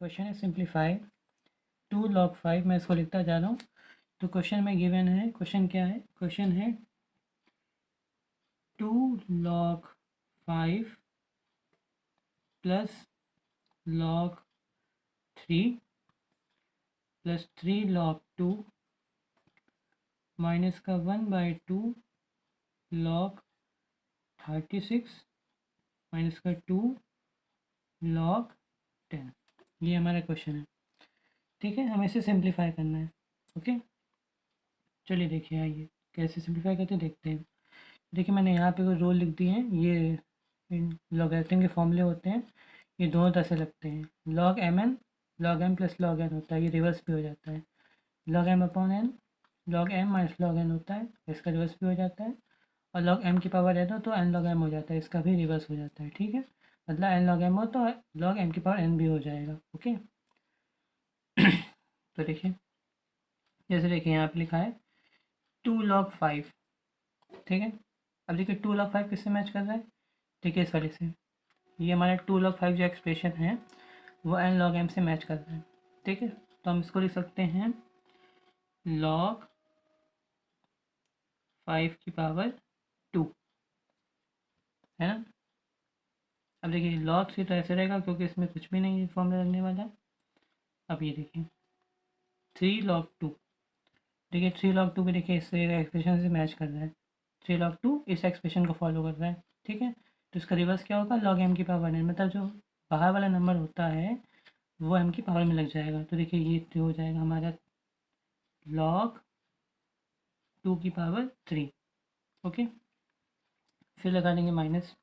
Question है simplify 2 log 5। मैं इसको लिखता जा रहा हूँ। तो क्वेश्चन में गिवन है, क्वेश्चन क्या है? क्वेश्चन है 2 log 5 plus log 3 plus 3 log 2 minus का 1/2 log 36 माइनस का 2 log 10। ये हमारा क्वेश्चन है। ठीक है, हमें इसे सिंप्लीफाई करना है। ओके, चलिए देखिए, आइए कैसे सिंप्लीफाई करते देखते हैं। देखिए, मैंने यहाँ पे कोई रोल लिख दिए हैं। ये लॉगरिथम के फॉर्मूले होते हैं, ये दोनों तरह से लगते हैं। log mn log m plus log n होता है, ये रिवर्स भी हो जाता है। log m upon n log m minus log n होता है, इसका रिवर्स भी हो जाता है। और log m की पावर n हो तो n log m हो जाता है, इसका भी रिवर्स हो जाता है। ठीक है, मतलब n log m हो तो log m की पावर n भी हो जाएगा। ओके तो देखिए, जैसे देखिए यहाँ पे लिखा है 2 log 5। ठीक है, अब देखिए 2 log 5 किससे मैच कर रहा है? ठीक है, इस वाले से। ये हमारा 2 log 5 जो एक्सप्रेशन है वो n log m से मैच कर रहा है। ठीक है, तो हम इसको लिख सकते हैं log 5 की पावर 2, है ना। अब देखिए log 3 तो ऐसे रहेगा क्योंकि इसमें कुछ भी नहीं फॉर्मूला लगने वाला है। अब ये देखिए 3 log 2, देखिए 3 log 2 भी देखिए इस एक्सप्रेशन से मैच कर रहा है। 3 log 2 इस एक्सप्रेशन को फॉलो कर रहा है। ठीक है, तो इसका रिवर्स क्या होगा? log m की पावर n, मतलब जो बाहर वाला नंबर होता है वो m की पावर में लग जाएगा। तो देखिए ये तो हो जाएगा हमारा log 2 की पावर 3। ओके, फिर लगा देंगे माइनस।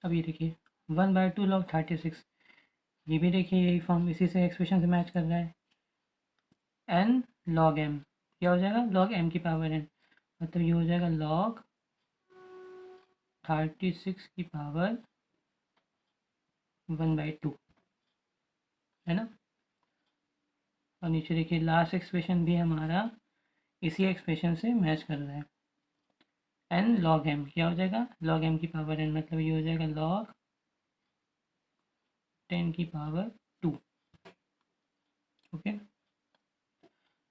अब ये देखिए 1/2 log 36, ये भी देखिए यही फॉर्म इसी से एक्सप्रेशन से मैच कर रहा है। n log m क्या हो जाएगा? log m की पावर n, मतलब ये हो जाएगा log 36 की पावर 1/2, है ना। और नीचे देखिए लास्ट एक्सप्रेशन भी हमारा इसी एक्सप्रेशन से मैच कर रहा है। n log m क्या हो जाएगा? log m की पावर n, मतलब ये हो जाएगा log 10 की पावर 2। ओके,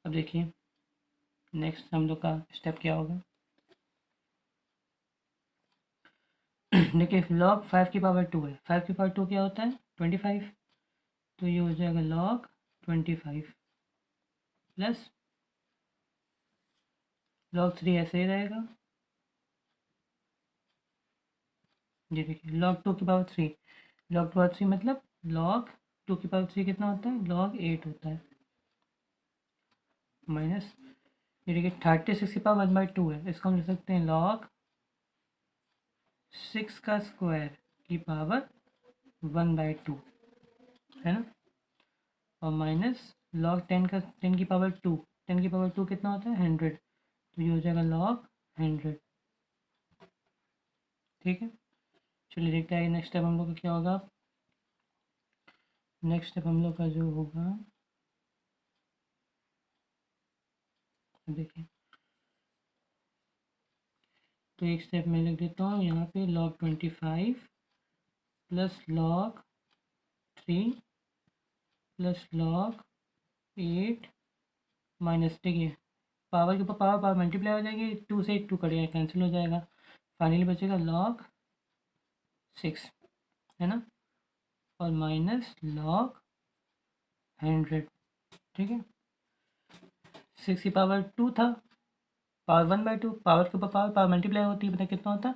अब देखिए नेक्स्ट हम लोग का स्टेप क्या होगा। देखिए log 5 की पावर 2 है, 5 की पावर 2 क्या होता है? 25। तो ये हो जाएगा log 25 प्लस log 3 ऐसे ही रहेगा। ये देखिए log 2 की पावर 3, log 2 की पावर 3 मतलब log 2 की पावर 3 कितना होता है? log 8 होता है। माइनस ये देखिए 36 की पावर 1/2 है, इसको हम लिख सकते हैं log 6 का स्क्वायर की पावर 1/2, है ना। और माइनस log 10 की पावर 2, 10 की पावर 2 कितना होता है? 100। तो ये हो जाएगा log 100। ठीक है, चलिए देखते हैं नेक्स्ट स्टेप हम लोग का क्या होगा। नेक्स्ट स्टेप हम लोग का जो होगा, देखिए तो एक स्टेप मैं लिख देता हूँ यहाँ पे log 25 plus log 3 plus log 8 minus, देखिए पावर के ऊपर पावर मल्टीप्लाई हो जाएगी, 2 से 2 कटेगा, कैंसिल हो जाएगा। फाइनली बचेगा log 6, है ना, और माइनस log 100। ठीक है, 6 की पावर 2 था, पावर 1/2, पावर के ऊपर पावर मल्टीप्लाई होती है, पता कितना होता है?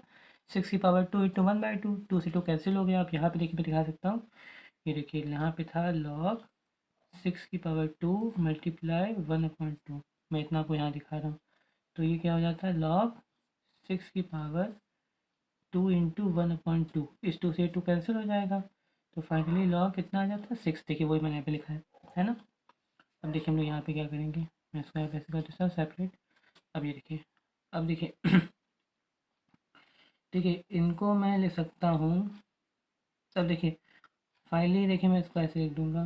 6 की पावर 2 इंटू 1/2, 2 से 2 कैंसिल हो गया। आप यहाँ पे देखिए, मैं दिखा सकता हूँ। ये देखिए यहाँ पे था log 6 की पावर 2 मल्टीप्लाई 1/2, मैं इतना आपको यहाँ दिखा रहा हूँ। तो ये क्या हो जाता है? log 6 की पावर 2 इंटू 1/2, इस 2 से 2 कैंसिल हो जाएगा। तो फाइनली log कितना आ जाता है? 6। देखिए वही मैंने यहाँ पे लिखा है ना। अब देखिए हम लोग यहाँ पे क्या करेंगे, मैं इसको यहाँ पे ऐसे कर देता हूँ सेपरेट। अब ये देखिए, अब देखिए देखिए इनको मैं ले सकता हूँ। अब देखिए फाइनली देखिए मैं इसको ऐसे लिख दूंगा।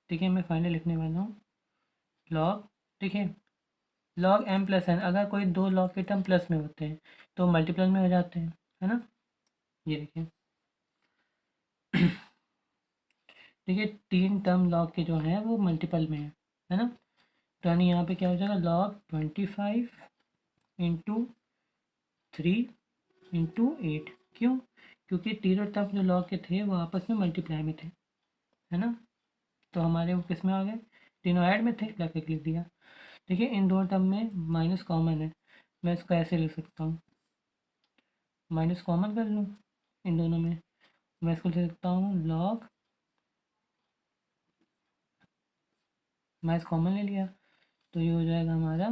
ठीक है, मैं फाइनली लिखने वाला हूँ log, देखिए log m प्लस n, अगर कोई 2 log के टर्म प्लस में होते हैं तो मल्टीपल में हो जाते हैं, है ना। ये देखिए देखिए 3 टर्म लॉग के जो हैं वो मल्टीपल में है ना। तो यानी यहाँ पे क्या हो जाएगा, लॉग 25 इंटू 3 इंटू 8। क्यों? क्योंकि तीनों टर्म जो लॉग के थे वो आपस में मल्टीप्लाई में थे, है ना। तो हमारे वो किस में आ गए, तीनों ऐड में थे, लग के लिख दिया। देखिए इन दोनों टर्म में माइनस कॉमन है, मैं इसको ऐसे लिख सकता हूँ, माइनस कॉमन कर लूँ इन दोनों में, मैं इसको लिख सकता हूँ लॉग, माइनस कॉमन ले लिया तो ये हो जाएगा हमारा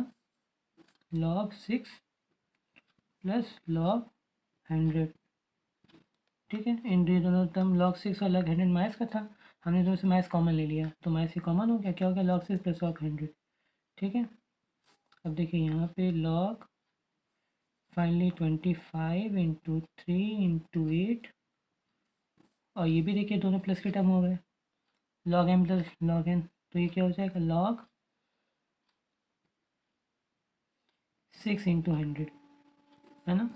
log 6 प्लस log 100। ठीक है, इन दोनों टर्म log 6 और log 100 माइनस का था, हमने दोनों से माइनस कॉमन ले लिया तो माइनस ही कॉमन हो गया, क्या हो गया log 6 प्लस log 100। ठीक है, अब देखिए यहाँ पे log फाइनली 25 इंटू 3 इंटू 8, और ये भी देखिए दोनों प्लस के टर्म हो गए, log m plus log n, तो ये क्या हो जाएगा log 6 इंटू 100, है ना।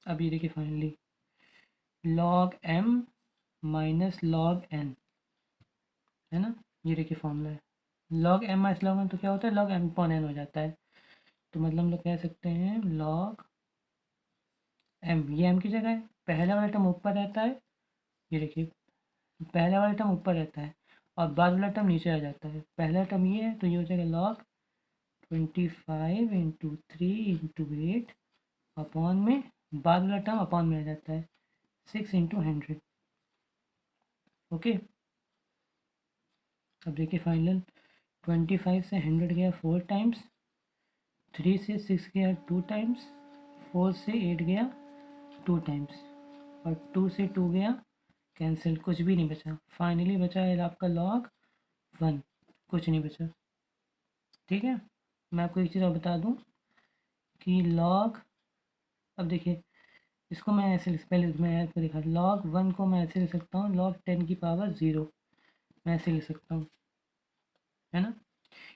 अब ये देखिए finally log m minus log n, है ना, ये देखिए फॉर्मूला है, log m minus log n तो क्या होता है, log m अपॉन n हो जाता है। तो मतलब हम लोग कह सकते हैं log m, ये m की जगह है, पहला वाला टर्म ऊपर रहता है, ये देखिए पहला वाला टर्म ऊपर रहता है और बाद वाला टर्म नीचे आ जाता है, पहला टर्म ये है तो ये हो जाएगा log 25 इंटू 3 इंटू 8 अपॉन में, बाद वाला टर्म अपॉन में आ जाता है 6 इंटू 100। ओके, अब देखिए फाइनल 25 से 100 गया 4 टाइम्स, 3 से 6 गया 2 टाइम्स, 4 से 8 गया 2 टाइम्स, और 2 से 2 गया कैंसिल, कुछ भी नहीं बचा, फाइनली बचा है आपका log 1, कुछ नहीं बचा। ठीक है, मैं आपको एक चीज़ और बता दूं कि log, अब देखिए इसको मैं ऐसे पहले मैं आपको दिखा, log 1 को मैं ऐसे लिख सकता हूँ log 10 की पावर 0, मैं ऐसे लिख सकता हूँ, है ना।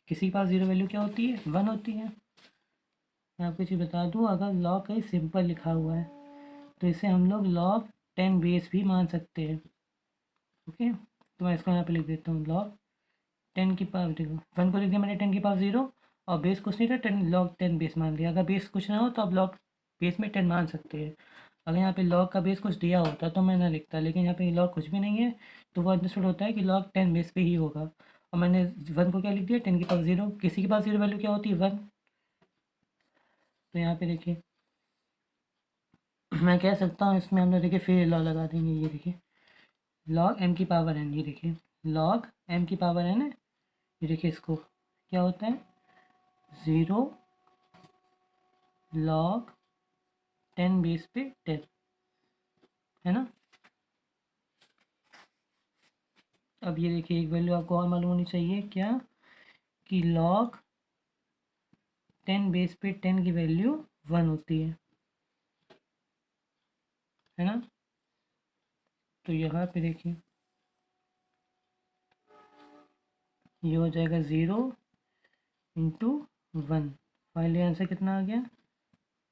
किसी के पास 0 वैल्यू क्या होती है, 1 होती है। मैं आपको चीज़ बता दूँ, अगर log कहीं सिंपल लिखा हुआ है तो इसे हम लोग log 10 बेस भी मान सकते हैं। ओके, तो मैं इसको यहाँ पे लिख देता हूँ log 10 की पावर, देखो 1 को लिख दिया मैंने 10 की पावर 0, और बेस कुछ नहीं था, 10 log 10 बेस मान लिया। अगर बेस कुछ ना हो तो आप log बेस में 10 मान सकते हैं। अगर यहाँ पे log का बेस कुछ दिया होता तो मैं ना लिखता, लेकिन यहाँ पे log कुछ भी नहीं है तो वो अंडरस्टूड होता है कि log 10 बेस पे ही होगा, और मैंने 1 को क्या लिख दिया 10 की पावर 0, किसी के पास 0 वैल्यू क्या होती है 1। तो यहाँ पे देखिए मैं कह सकता हूँ इसमें हम लोग देखिए फिर लॉ लगा देंगे, ये देखिए log m की पावर n, ये देखिए log m की पावर n है, ये देखिए इसको क्या होता है 0 log 10 बेस पे 10, है ना। अब ये देखिए एक वैल्यू आपको और मालूम होनी चाहिए क्या, कि log 10 बेस पे 10 की वैल्यू 1 होती है ना। तो यहाँ पे देखिए ये हो जाएगा 0 इंटू 1, फाइनली आंसर कितना आ गया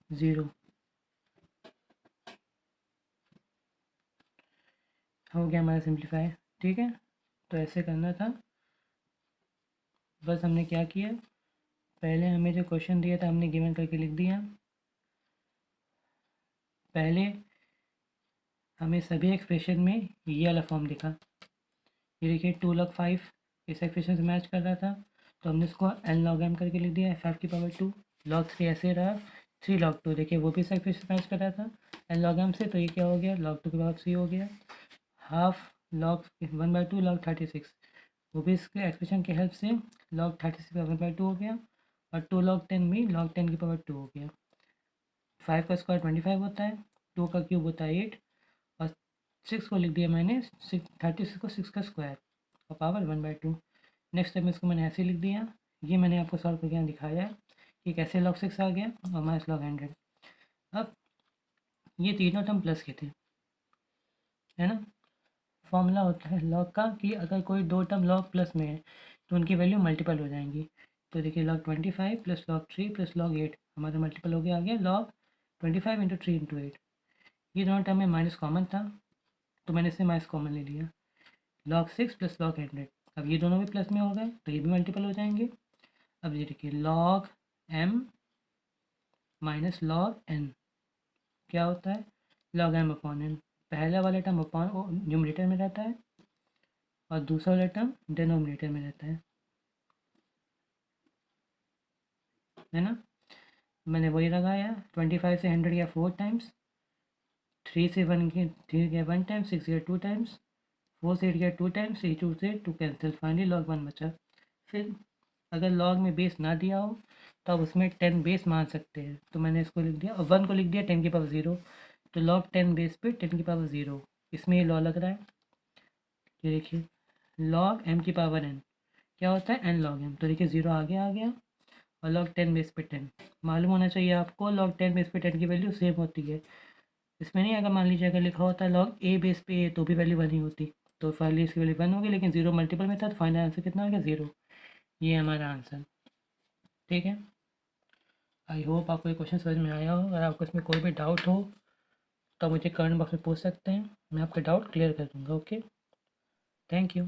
0, हो गया हमारा सिंप्लीफाई। ठीक है, तो ऐसे करना था, बस हमने क्या किया, पहले हमें जो क्वेश्चन दिया था हमने गिवन करके लिख दिया, पहले हमें सभी एक्सप्रेशन में ये वाला फॉर्म दिखा, ये देखिए 2 log 5 इस एक्सप्रेशन से मैच कर रहा था, तो हमने इसको n log m करके लिख दिया, 5 की पावर 2, log 3 ऐसे रहा, 3 log 2 देखिए वो भी इस एक्सप्रेशन से मैच कर रहा था n log m से, तो ये क्या हो गया log 2 की पावर 3 हो गया, हाफ log 1/2 log 36, वो भी इसके एक्सप्रेशन की हेल्प से log 36 की पावर 1/2 हो गया, और 2 log 10 भी log 10 की पावर 2 हो गया। 5 का स्क्वायर 25 होता है, 2 का क्यूब होता है 8, और 6 को लिख दिया मैंने 36 को 6 का स्क्वायर और पावर 1/2। नेक्स्ट स्टेप में इसको मैंने ऐसे लिख दिया, ये मैंने आपको सॉल्व करके यहाँ दिखाया है कि कैसे log 6 आ गया और माइनस log 100। अब ये तीनों टर्म प्लस के थे, है ना। फॉर्मूला होता है log का कि अगर कोई दो टर्म log प्लस में है तो उनकी वैल्यू मल्टीपल हो जाएंगी। तो देखिए log 25 plus log 3 plus log 8 हमारा मल्टीपल हो गया, आ गया log 25 इंटू 3 इंटू 8। ये दोनों टर्म में माइनस कॉमन था, तो मैंने इससे माइनस कॉमन ले लिया, log 6 प्लस log 100। अब ये दोनों भी प्लस में हो गए तो ये भी मल्टीपल हो जाएंगे। अब ये देखिए log m minus log n क्या होता है, log m अपॉन n। पहला वाला टर्म अपॉन न्यूमरेटर में रहता है और दूसरा वाला टर्म डिनोमिनेटर में रहता है ना। मैंने वही लगाया, 25 से 100 गया 4 टाइम्स, 3 से 1 गया 1 टाइम्स, 6 गया 2 टाइम्स, 4 से 8 गया 2 टाइम्स, 2 से 2 कैंसिल, फाइनली log 1 बचा। फिर अगर log में बेस ना दिया हो तो आप उसमें 10 बेस मान सकते हैं, तो मैंने इसको लिख दिया और 1 को लिख दिया 10 की पावर 0, तो log 10 बेस पे 10 की पावर 0, इसमें ये लॉ लग रहा है। ये देखिए log m की पावर n क्या होता है, n log m, तो देखिए 0 आगे आ गया और log 10 बेस पे 10 मालूम होना चाहिए आपको, log 10 बेस पे 10 की वैल्यू सेम होती है। इसमें नहीं, अगर मान लीजिए अगर लिखा होता है log a बेस पे a तो भी वैल्यू 1 ही होती, तो फाइनली इसकी वैल्यू 1 होगी, लेकिन 0 मल्टीपल में था तो फाइनल आंसर कितना आ गया, 0। ये हमारा आंसर, ठीक है। आई होप आपको ये क्वेश्चन समझ में आया हो। अगर आपको इसमें कोई भी डाउट हो तो मुझे कमेंट बॉक्स में पूछ सकते हैं, मैं आपका डाउट क्लियर कर दूँगा। Okay, thank you.